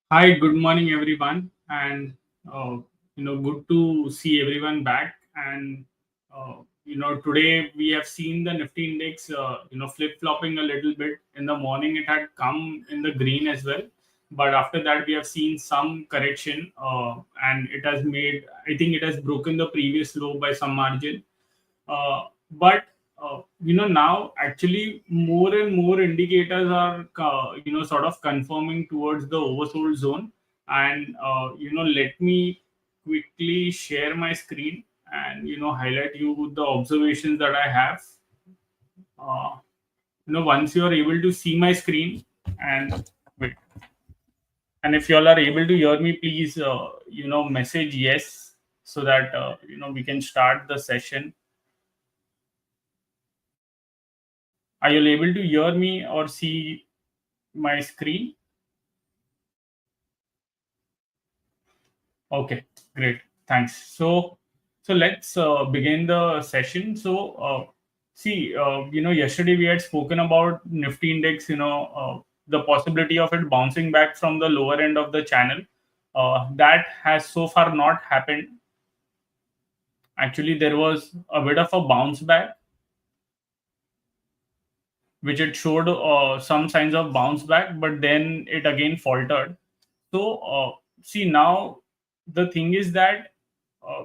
Hi, good morning, everyone, and uh, good to see everyone back. And today we have seen the Nifty index, flip flopping a little bit. In the morning, it had come in the green as well, but after that, we have seen some correction, and it has made. I think it has broken the previous low by some margin. But now actually more and more indicators are sort of confirming towards the oversold zone. And let me quickly share my screen and highlight you the observations that I have. Once you are able to see my screen, and wait, and if you all are able to hear me, please message yes, so that we can start the session. Are you able to hear me or see my screen? Okay, great. Thanks. So let's begin the session. Yesterday we had spoken about Nifty index. The possibility of it bouncing back from the lower end of the channel. That has so far not happened. Actually, there was a bit of a bounce back, which it showed some signs of bounce back, but then it again faltered. See, now the thing is that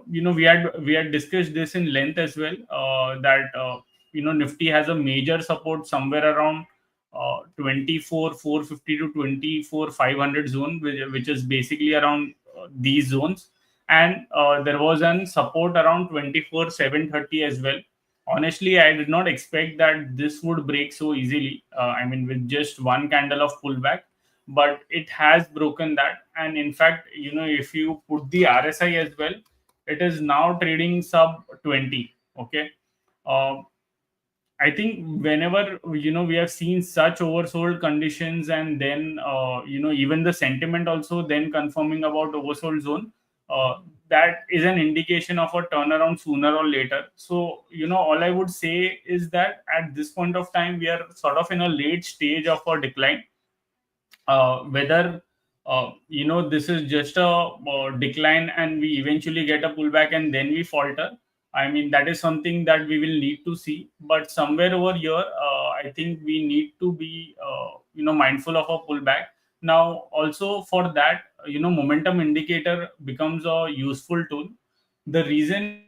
we had discussed this in length as well, that Nifty has a major support somewhere around 24 450 to 24 500 zone, which is basically around these zones. And there was an support around 24 730 as well. Honestly, I did not expect that this would break so easily. I mean, with just one candle of pullback, but it has broken that. And in fact, if you put the RSI as well, it is now trading sub 20. Okay. uh, I think whenever we have seen such oversold conditions, and then even the sentiment also then confirming about oversold zone, uh, that is an indication of a turnaround sooner or later. So all I would say is that at this point of time we are sort of in a late stage of a decline. Whether this is just a decline and we eventually get a pullback and then we falter, I mean, that is something that we will need to see. But somewhere over here, I think we need to be mindful of a pullback. Now also for that, momentum indicator becomes a useful tool. The reason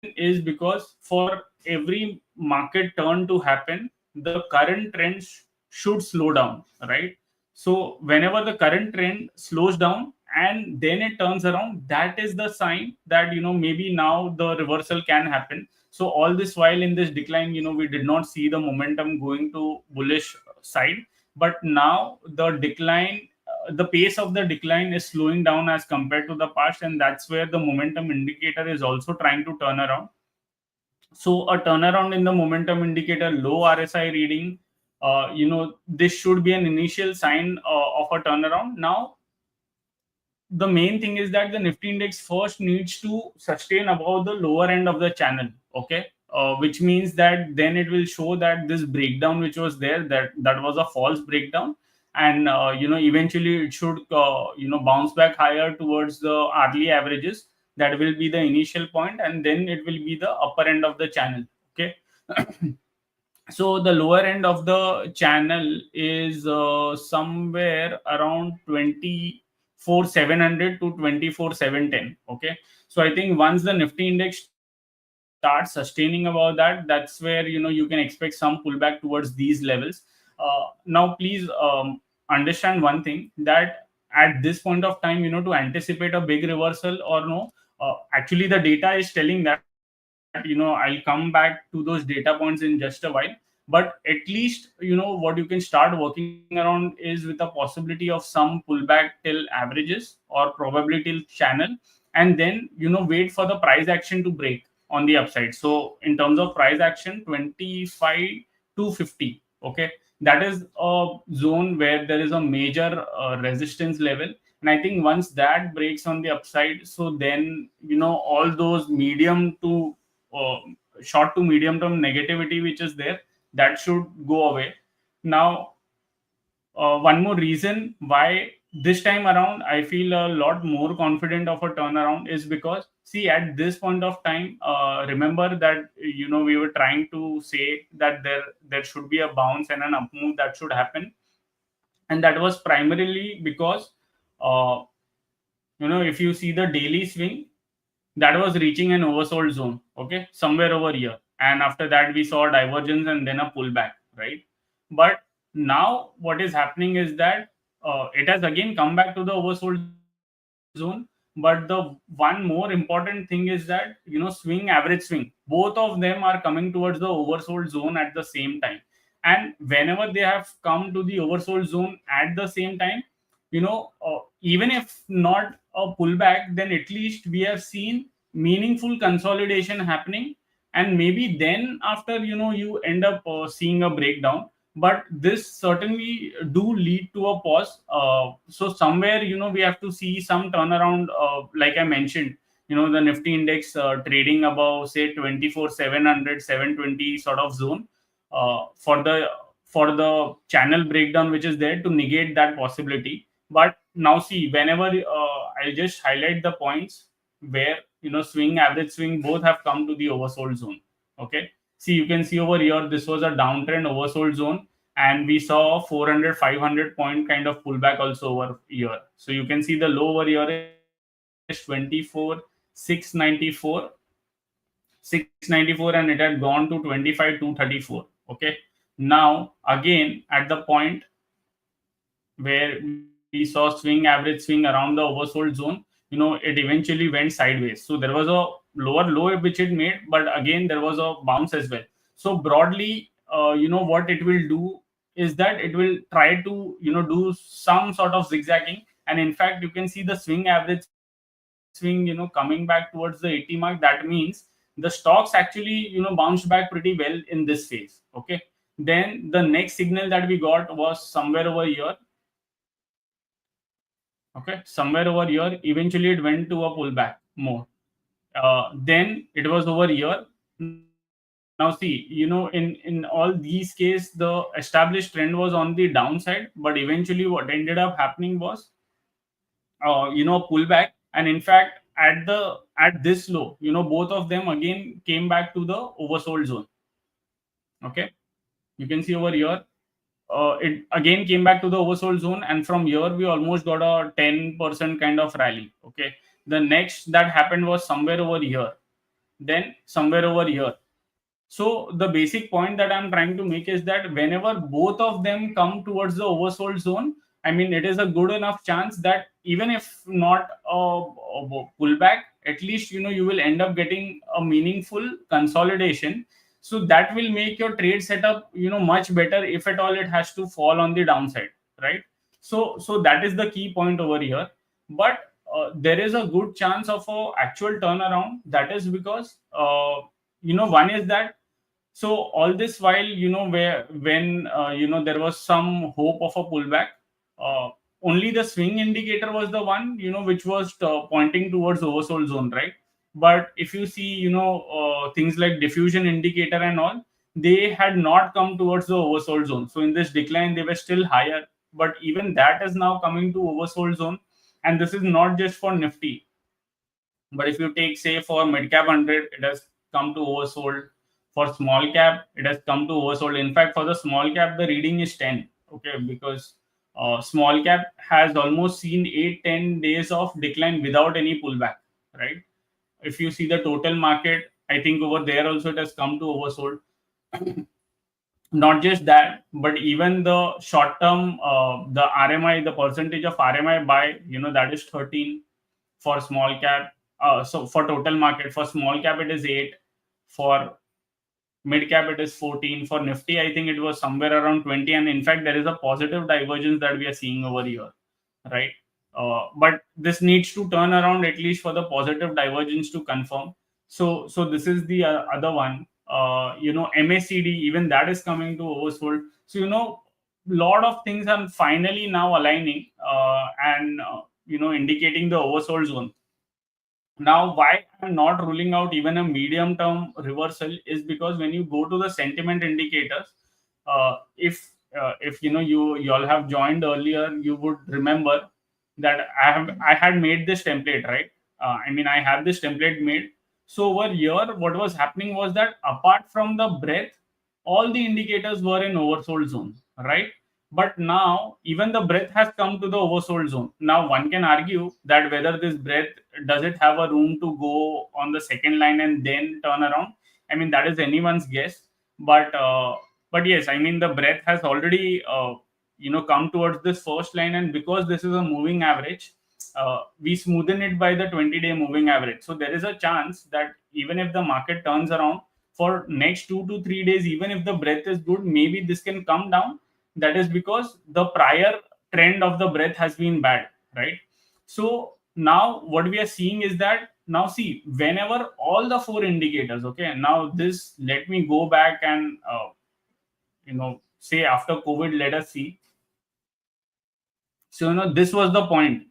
is because for every market turn to happen, the current trends should slow down, right? So whenever the current trend slows down and then it turns around, that is the sign that maybe now the reversal can happen. So all this while in this decline, we did not see the momentum going to bullish side, but now the decline, the pace of the decline is slowing down as compared to the past, and that's where the momentum indicator is also trying to turn around. So a turnaround in the momentum indicator, low RSI reading, this should be an initial sign of a turnaround. Now the main thing is that the Nifty index first needs to sustain above the lower end of the channel. Okay. Which means that then it will show that this breakdown which was there, that was a false breakdown. And eventually it should bounce back higher towards the hourly averages. That will be the initial point, and then it will be the upper end of the channel. Okay. So the lower end of the channel is somewhere around 24 700 to 24 710. Okay. So I think once the Nifty index starts sustaining above that, that's where you can expect some pullback towards these levels. Now please understand one thing, that at this point of time, to anticipate a big reversal or no, actually the data is telling that, I'll come back to those data points in just a while. But at least what you can start working around is with the possibility of some pullback till averages or probably till channel, and then wait for the price action to break on the upside. So in terms of price action, 25 to 50. Okay. That is a zone where there is a major resistance level. And I think once that breaks on the upside, so then all those medium to uh, short to medium term negativity which is there, that should go away. Now, one more reason why this time around I feel a lot more confident of a turnaround is because, see, at this point of time, remember that we were trying to say that there should be a bounce and an up move that should happen, and that was primarily because, uh, if you see the daily swing, that was reaching an oversold zone, okay, somewhere over here, and after that we saw a divergence and then a pullback, right? But now what is happening is that it has again come back to the oversold zone. But the one more important thing is that, swing, average swing, both of them are coming towards the oversold zone at the same time. And whenever they have come to the oversold zone at the same time, even if not a pullback, then at least we have seen meaningful consolidation happening, and maybe then after, you end up seeing a breakdown. But this certainly do lead to a pause. So somewhere, we have to see some turnaround, like I mentioned, the Nifty index trading above, say, 24,700, 720 sort of zone, for the channel breakdown which is there to negate that possibility. But now see, whenever I'll just highlight the points where, swing, average swing, both have come to the oversold zone. Okay, see, you can see over here, this was a downtrend oversold zone, and we saw 400, 500 point kind of pullback also over here. So you can see the low over here is 24,694, and it had gone to 25,234. Okay, now again at the point where we saw swing, average swing around the oversold zone, it eventually went sideways. So there was a lower low which it made, but again there was a bounce as well. So broadly, what it will do is that it will try to, do some sort of zigzagging. And in fact, you can see the swing, average swing, coming back towards the 80 mark. That means the stocks actually, bounced back pretty well in this phase. Okay, then the next signal that we got was somewhere over here. Okay, somewhere over here, eventually it went to a pullback more. Then it was over here. Now see, in all these cases, the established trend was on the downside, but eventually what ended up happening was, pullback. And in fact, at this low, both of them again came back to the oversold zone. Okay, you can see over here, it again came back to the oversold zone, and from here we almost got a 10% kind of rally. Okay, the next that happened was somewhere over here, then somewhere over here. So the basic point that I'm trying to make is that whenever both of them come towards the oversold zone, I mean, it is a good enough chance that even if not a pullback, at least, you will end up getting a meaningful consolidation. So that will make your trade setup, much better if at all it has to fall on the downside, right? So that is the key point over here. But there is a good chance of a actual turnaround. That is because, one is that, so all this while, where when there was some hope of a pullback, uh, only the swing indicator was the one, which was pointing towards oversold zone, right? But if you see, things like diffusion indicator and all, they had not come towards the oversold zone. So in this decline, they were still higher, but even that is now coming to oversold zone. And this is not just for Nifty, but if you take, say, for mid cap 100, it has come to oversold. For small cap, it has come to oversold. In fact, for the small cap, the reading is 10. Okay, because small cap has almost seen 8-10 days of decline without any pullback, right? If you see the total market, I think over there also it has come to oversold. Not just that, but even the short term, the RMI, the percentage of RMI buy, that is 13 for small cap. So for total market, for small cap it is 8, for mid cap it is 14, for Nifty I think it was somewhere around 20, and in fact there is a positive divergence that we are seeing over here, right? But this needs to turn around at least for the positive divergence to confirm. So this is the other one. MACD, even that is coming to oversold. So lot of things are finally now aligning, and indicating the oversold zone. Now, why I'm not ruling out even a medium term reversal is because when you go to the sentiment indicators, if you all have joined earlier, you would remember that I had made this template, right? I mean, I have this template made. So over here, what was happening was that apart from the breadth, all the indicators were in oversold zone, right? But now even the breadth has come to the oversold zone. Now one can argue that whether this breadth, does it have a room to go on the second line and then turn around? I mean, that is anyone's guess. But yes, I mean, the breadth has already come towards this first line, and because this is a moving average, we smoothen it by the 20-day moving average. So there is a chance that even if the market turns around for next 2 to 3 days, even if the breadth is good, maybe this can come down. That is because the prior trend of the breadth has been bad, right? So now what we are seeing is that, now see, whenever all the four indicators, okay, now this, let me go back and say after COVID, let us see. So this was the point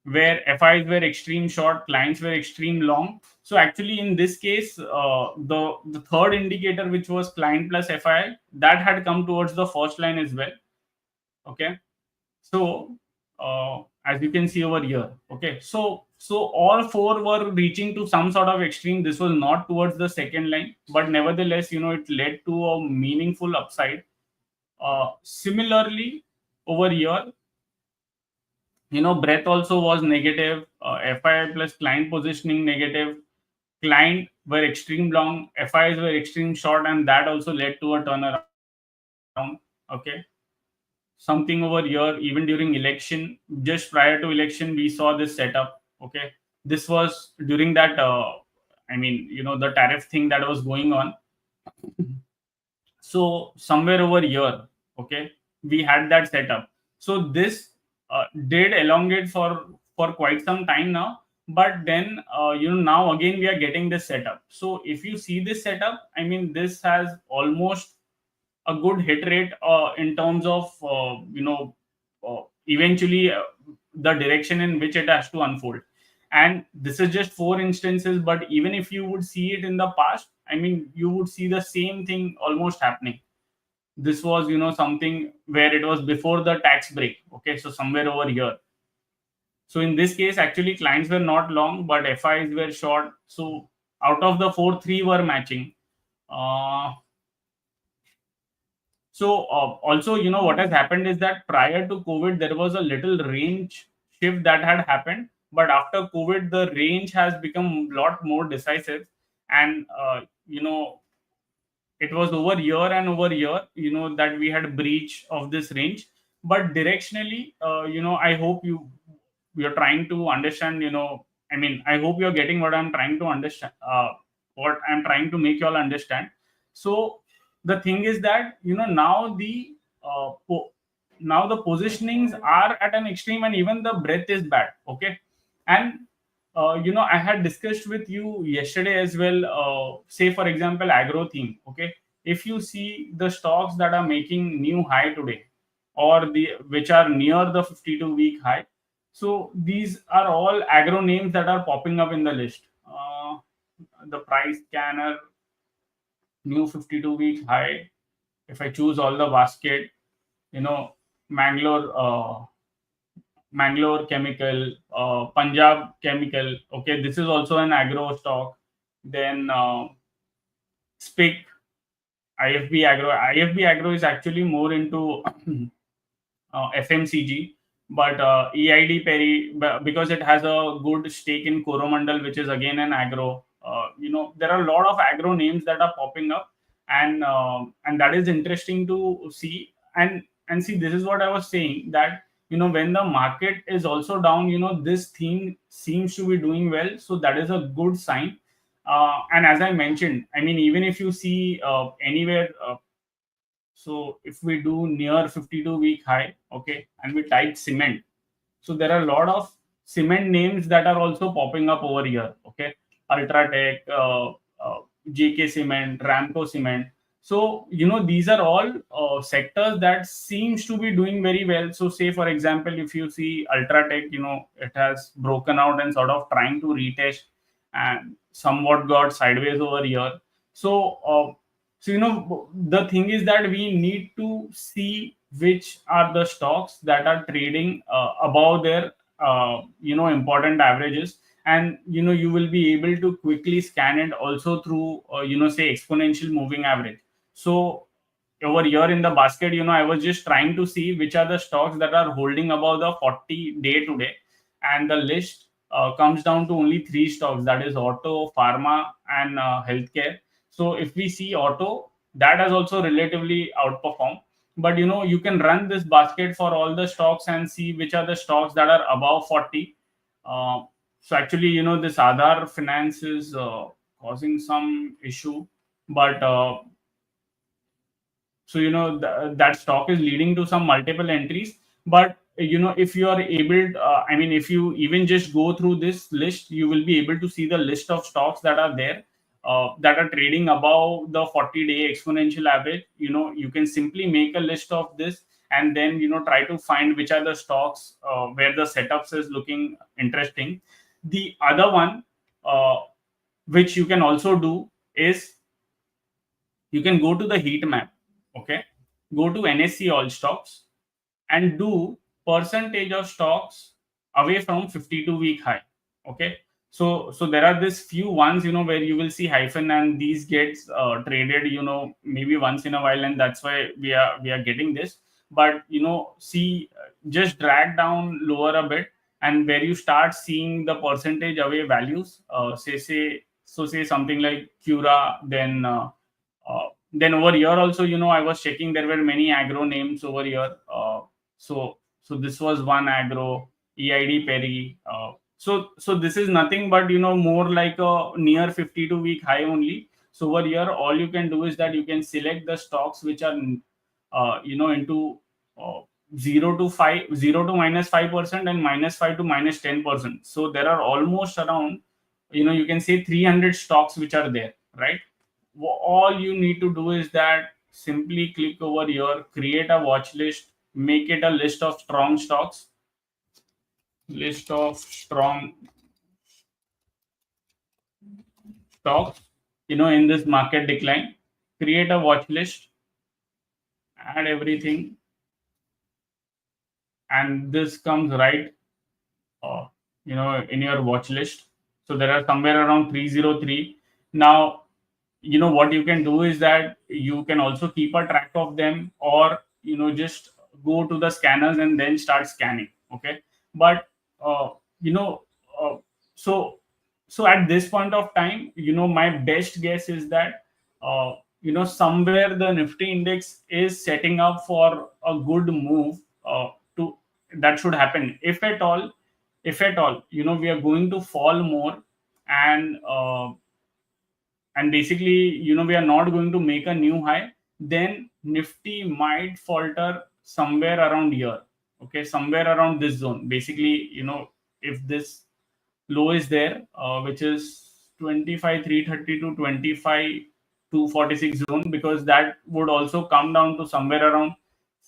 where FIs were extreme short, clients were extreme long. So actually, in this case, the third indicator, which was client plus FI, that had come towards the first line as well. Okay, so as you can see over here, okay, so all four were reaching to some sort of extreme. This was not towards the second line, but nevertheless, it led to a meaningful upside. Similarly, over here, breadth also was negative. FI plus client positioning negative. Client were extreme long, FIs were extreme short, and that also led to a turnaround. Okay, something over here, even during election, just prior to election, we saw this setup. Okay, this was during that. I mean, the tariff thing that was going on. So somewhere over here, okay, we had that setup. So this did elongate for quite some time now, but then now again we are getting this setup. So if you see this setup, I mean, this has almost a good hit rate in terms of eventually the direction in which it has to unfold. And this is just four instances, but even if you would see it in the past, I mean, you would see the same thing almost happening. This was something where it was before the tax break. Okay, so somewhere over here. So in this case, actually clients were not long, but FIs were short. So out of the four, three were matching. uh, also, what has happened is that prior to COVID, there was a little range shift that had happened, but after COVID, the range has become a lot more decisive. And it was over year and over year, that we had breach of this range. But directionally, I hope you're trying to understand. I mean, I hope you're getting what I'm trying to understand, what I'm trying to make you all understand. So the thing is that, now the positionings are at an extreme, and even the breadth is bad. Okay, and I had discussed with you yesterday as well. Say for example, agro theme. Okay, if you see the stocks that are making new high today, or the which are near the 52-week high, so these are all agro names that are popping up in the list. The price scanner, new 52-week high. If I choose all the basket, you know, Mangalore, Mangalore Chemical, Punjab Chemical. Okay, this is also an agro stock. Then SPIC, IFB Agro. IFB Agro is actually more into FMCG, but EID Perry, because it has a good stake in Coromandel, which is again an agro. There are a lot of agro names that are popping up, and that is interesting to see. And see, this is what I was saying, that when the market is also down, this theme seems to be doing well, so that is a good sign. And as I mentioned, I mean, even if you see anywhere. So if we do near 52-week high, okay, and we type cement, so there are a lot of cement names that are also popping up over here. Okay, Ultratech, JK Cement, Ramco Cement. So these are all sectors that seems to be doing very well. So say for example, if you see Ultratech, it has broken out and sort of trying to retest, and somewhat got sideways over here. So the thing is that we need to see which are the stocks that are trading above their important averages. And you will be able to quickly scan it also through say exponential moving average. So over here in the basket, I was just trying to see which are the stocks that are holding above the 40 day today, and the list comes down to only three stocks, that is auto, pharma, and healthcare. So if we see auto, that has also relatively outperformed. But you can run this basket for all the stocks and see which are the stocks that are above 40. So actually, this Aadhaar Finance is causing some issue, but so that stock is leading to some multiple entries. But if you are able, if you even just go through this list, you will be able to see the list of stocks that are there, that are trading above the 40-day exponential average. You can simply make a list of this, and then try to find which are the stocks where the setups is looking interesting. The other one, which you can also do, is you can go to the heat map. Okay, go to NSE all stocks and do percentage of stocks away from 52-week high. Okay, so there are this few ones where you will see hyphen, and these gets traded maybe once in a while, and that's why we are getting this. But see, just drag down lower a bit, and where you start seeing the percentage away values, say something like Cura, then over here also, I was checking, there were many agro names over here. So this was one agro, EID Perry. So this is nothing but more like a near 52-week high only. So over here, all you can do is that you can select the stocks which are into uh, 0 to -5%, and -5 to -10%. So there are almost around, you can say 300 stocks which are there, right? All you need to do is that simply click over here, create a watch list, make it a list of strong stocks, in this market decline, create a watch list, add everything, and this comes right, uh, in your watch list. So there are somewhere around 303. Now, what you can do is that you can also keep a track of them, or just go to the scanners and then start scanning. Okay, but uh, you know uh, so so at this point of time, my best guess is that somewhere the Nifty index is setting up for a good move, to that should happen. If at all we are going to fall more, and basically we are not going to make a new high, then Nifty might falter somewhere around here. Okay, somewhere around this zone, basically. If this low is there, which is 25,330 to 25,246 zone, because that would also come down to somewhere around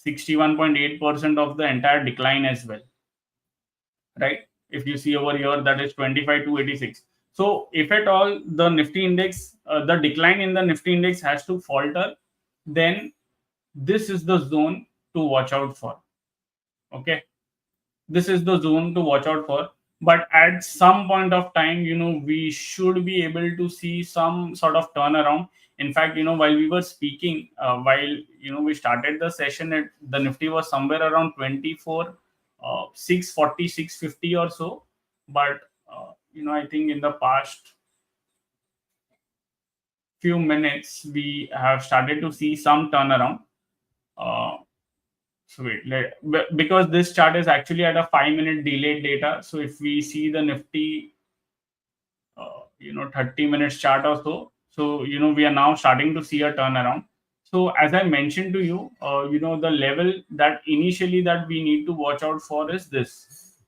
61.8% of the entire decline as well, right? If you see over here, that is 25 to 86. So if at all the Nifty index, the decline in the Nifty index has to falter, then this is the zone to watch out for. Okay, this is the zone to watch out for. But at some point of time, we should be able to see some sort of turnaround. In fact, while we were speaking, while we started the session, the Nifty was somewhere around 24 640 650 or so. But I think in the past few minutes we have started to see some turnaround. uh, So wait, because this chart is actually at a 5-minute delayed data. So if we see the Nifty, 30 minutes chart or so, so we are now starting to see a turnaround. So as I mentioned to you, the level that initially that we need to watch out for is this,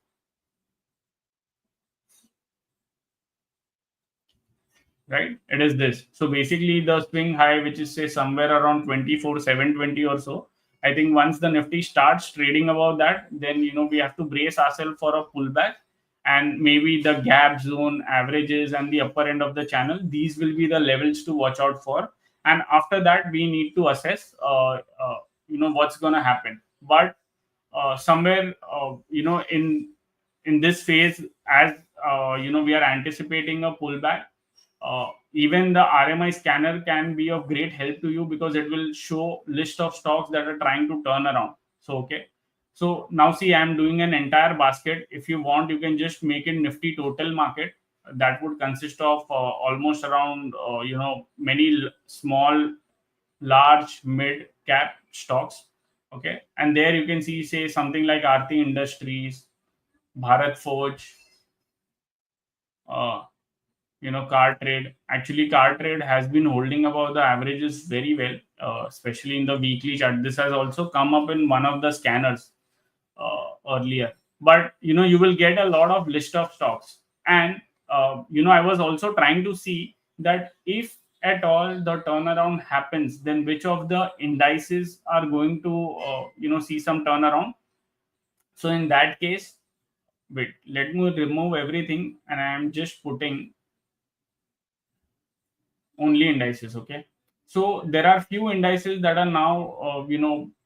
right? It is this. So basically, the swing high, which is say somewhere around 24,720 or so. I think once the Nifty starts trading above that, then we have to brace ourselves for a pullback, and maybe the gap zone, averages, and the upper end of the channel. These will be the levels to watch out for. And after that, we need to assess, what's going to happen. But somewhere, in this phase, as we are anticipating a pullback, even the RMI scanner can be of great help to you, because it will show list of stocks that are trying to turn around. So okay, so now see, I'm doing an entire basket. If you want, you can just make it Nifty total market. That would consist of almost around many small, large, mid cap stocks. Okay, and there you can see, say, something like Aarti Industries, Bharat Forge, uh, car trade. Actually, car trade has been holding above the averages very well, especially in the weekly chart. This has also come up in one of the scanners earlier. But you will get a lot of list of stocks. And I was also trying to see that if at all the turnaround happens, then which of the indices are going to see some turnaround. So in that case, wait, let me remove everything, and I am just putting only indices. Okay, so there are few indices that are now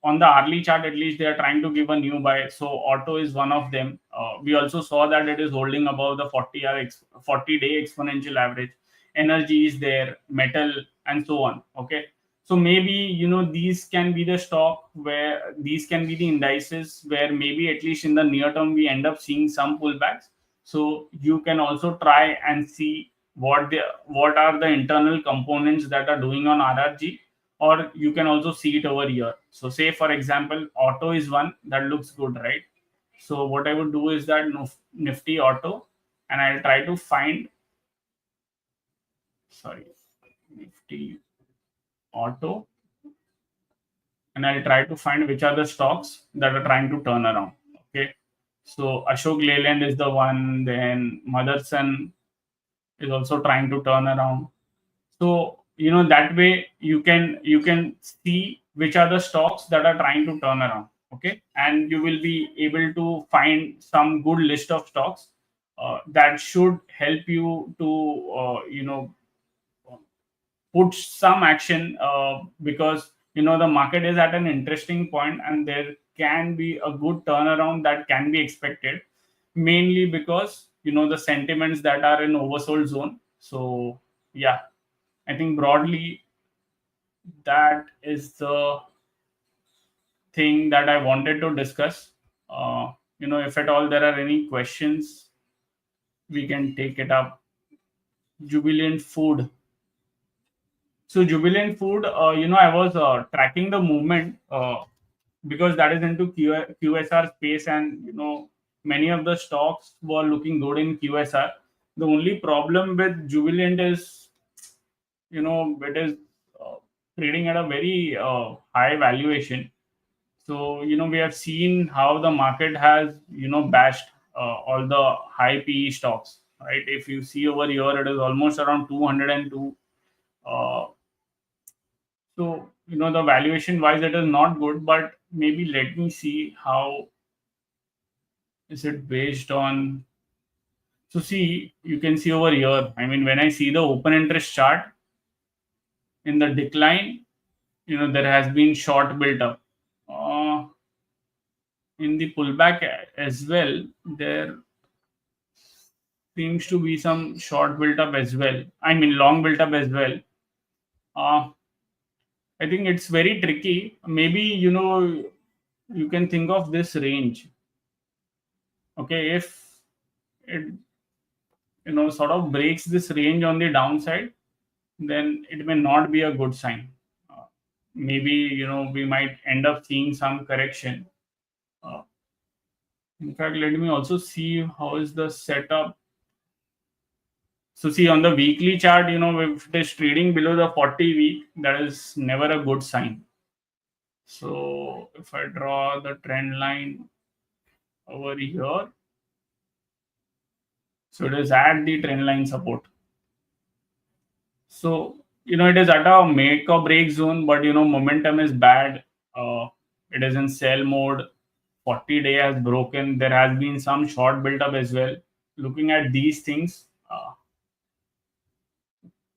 on the hourly chart, at least they are trying to give a new buy. So auto is one of them. We also saw that it is holding above the 40-day exponential average. Energy is there, metal, and so on. Okay, so maybe these can be the stock where these can be the indices where maybe at least in the near term we end up seeing some pullbacks. So you can also try and see what are the internal components that are doing on RRG, or you can also see it over here. So say for example, auto is one that looks good, right? So what I would do is that Nifty auto, and I'll try to find, sorry, Nifty auto, and I'll try to find which are the stocks that are trying to turn around. Okay, so Ashok Leyland is the one, then Motherson is also trying to turn around. So that way you can see which are the stocks that are trying to turn around. Okay, and you will be able to find some good list of stocks that should help you to put some action, because the market is at an interesting point and there can be a good turnaround that can be expected, mainly because the sentiments that are in oversold zone. So yeah, I think broadly that is the thing that I wanted to discuss. If at all there are any questions, we can take it up. Jubilant Food. So Jubilant Food, I was tracking the movement, because that is into QSR space, and many of the stocks were looking good in QSR. The only problem with Jubilant is it is uh, trading at a very high valuation. So we have seen how the market has bashed all the high PE stocks, right? If you see over here, it is almost around 202. uh, so the valuation wise it is not good, but maybe let me see how is it based on. So see, you can see over here, I mean, when I see the open interest chart in the decline, there has been short built up. In the pullback as well, there seems to be some short built up as well. I mean, long built up as well. Uh, I think it's very tricky. Maybe you can think of this range. Okay, if it sort of breaks this range on the downside, then it may not be a good sign. Uh, Maybe we might end up seeing some correction. Uh, in fact, let me also see how is the setup. So see, on the weekly chart, if it is trading below the 40 week, that is never a good sign. So if I draw the trend line over here, so it is at the trend line support. So it is at a make or break zone, but momentum is bad. It is in sell mode. 40-day has broken. There has been some short built up as well. Looking at these things,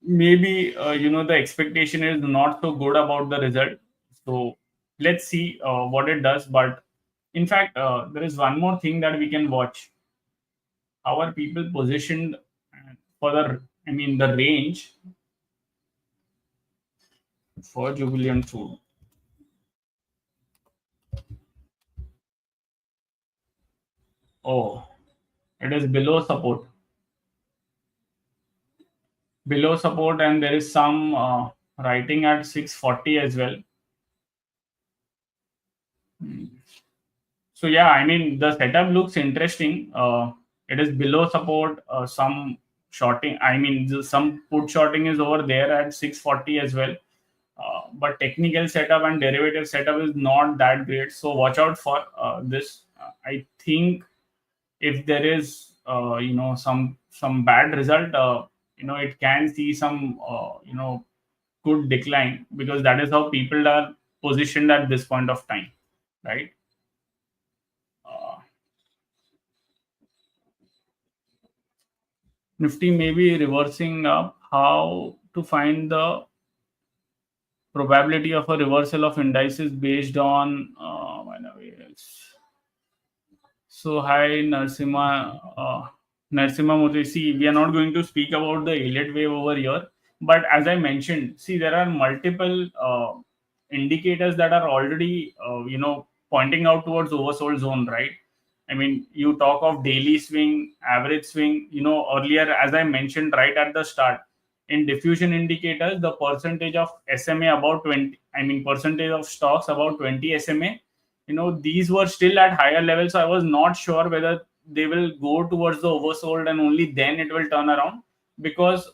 maybe the expectation is not so good about the result. So let's see what it does. But in fact, there is one more thing that we can watch. How are people positioned for the, I mean, the range for Jubilant Food? Oh, it is below support, and there is some writing at 640 as well. So yeah, I mean, the setup looks interesting. It is below support. Some shorting. I mean, some put shorting is over there at 640 as well. But technical setup and derivative setup is not that great. So watch out for this. I think if there is some bad result, it can see some good decline, because that is how people are positioned at this point of time, right? Uh, Nifty may be reversing up. How to find the probability of a reversal of indices based on so hi Narsimha, Narsimha Murthy. See, we are not going to speak about the Elliott wave over here, but as I mentioned, see, there are multiple indicators that are already pointing out towards oversold zone, right? I mean, you talk of daily swing, average swing. Earlier, as I mentioned right at the start, in diffusion indicators, the percentage of SMA about 20, I mean, percentage of stocks about 20 SMA, these were still at higher levels. So I was not sure whether they will go towards the oversold and only then it will turn around, because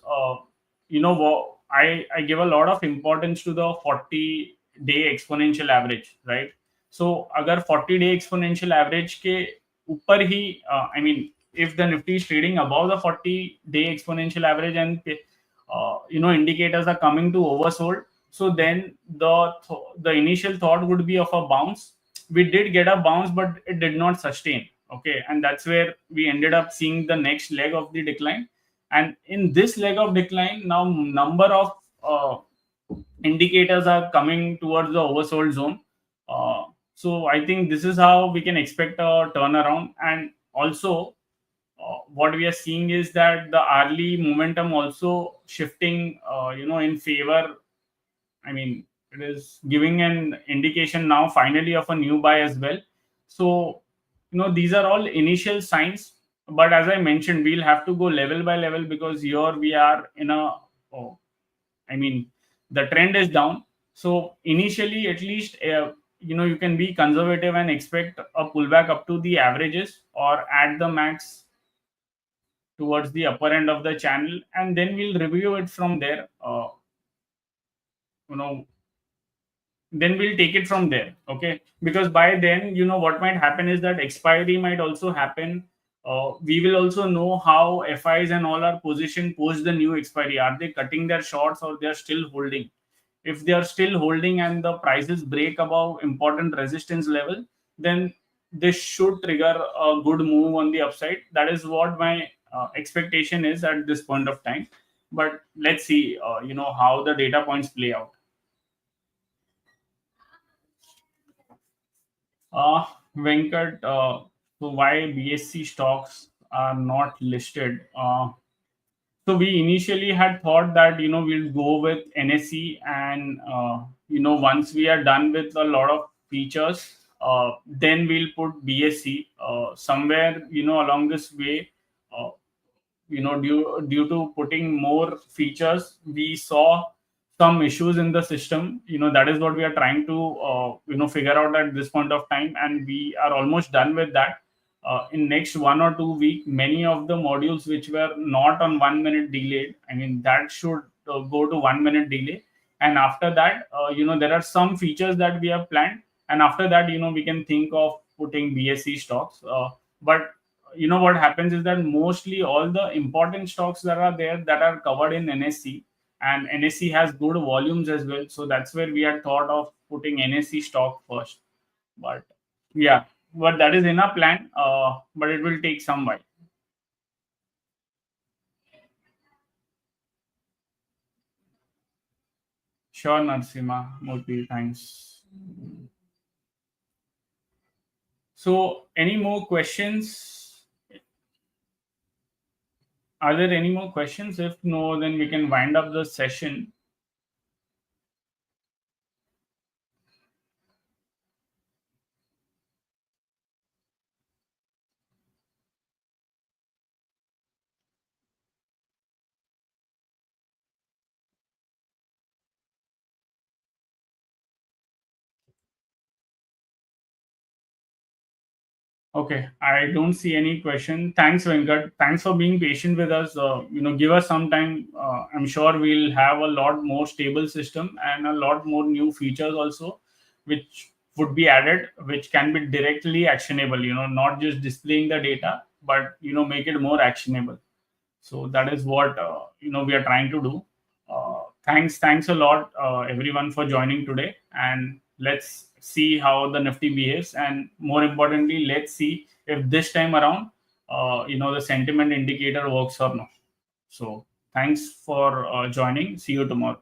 I give a lot of importance to the 40-day exponential average, right? So अगर 40-day exponential average के ऊपर ही I mean, if the Nifty is trading above the 40-day exponential average and indicators are coming to oversold, so then the initial thought would be of a bounce. We did get a bounce, but it did not sustain. Okay, and that's where we ended up seeing the next leg of the decline. And in this leg of decline, now number of indicators are coming towards the oversold zone. So I think this is how we can expect a turnaround. And also, what we are seeing is that the early momentum also shifting, in favor. I mean, it is giving an indication now finally of a new buy as well. So, these are all initial signs. But as I mentioned, we'll have to go level by level, because here we are in a, oh, I mean, the trend is down. So initially, at least, you can be conservative and expect a pullback up to the averages or at the max towards the upper end of the channel, and then we'll review it from there. You know, then we'll take it from there. Okay, because by then, what might happen is that expiry might also happen. We will also know how FIs and all are positioned post the new expiry. Are they cutting their shorts or they are still holding? If they are still holding and the prices break above important resistance level, then this should trigger a good move on the upside. That is what my expectation is at this point of time. But let's see how the data points play out. Venkat, so why BSC stocks are not listed? So we initially had thought that we'll go with NSE, and once we are done with a lot of features, then we'll put BSC. Somewhere along this way, uh, due to putting more features, we saw some issues in the system. That is what we are trying to figure out at this point of time, and we are almost done with that. In next 1 or 2 week, many of the modules which were not on 1 minute delayed, I mean, that should go to 1 minute delay. And after that, there are some features that we have planned, and after that, we can think of putting BSC stocks. But what happens is that mostly all the important stocks that are there, that are covered in NSC, and NSC has good volumes as well. So that's where we had thought of putting NSC stock first. But yeah, but that is in our plan. But it will take some while. Sure, Narsima Murthy, thanks. So any more questions? Are there any more questions? If no, then we can wind up the session. Okay, I don't see any question. Thanks, Venkat. Thanks for being patient with us. Give us some time. I'm sure we'll have a lot more stable system and a lot more new features also, which would be added, which can be directly actionable. Not just displaying the data, but make it more actionable. So that is what we are trying to do. Thanks a lot, everyone, for joining today, and let's see how the Nifty behaves, and more importantly, let's see if this time around, the sentiment indicator works or not. So thanks for joining. See you tomorrow.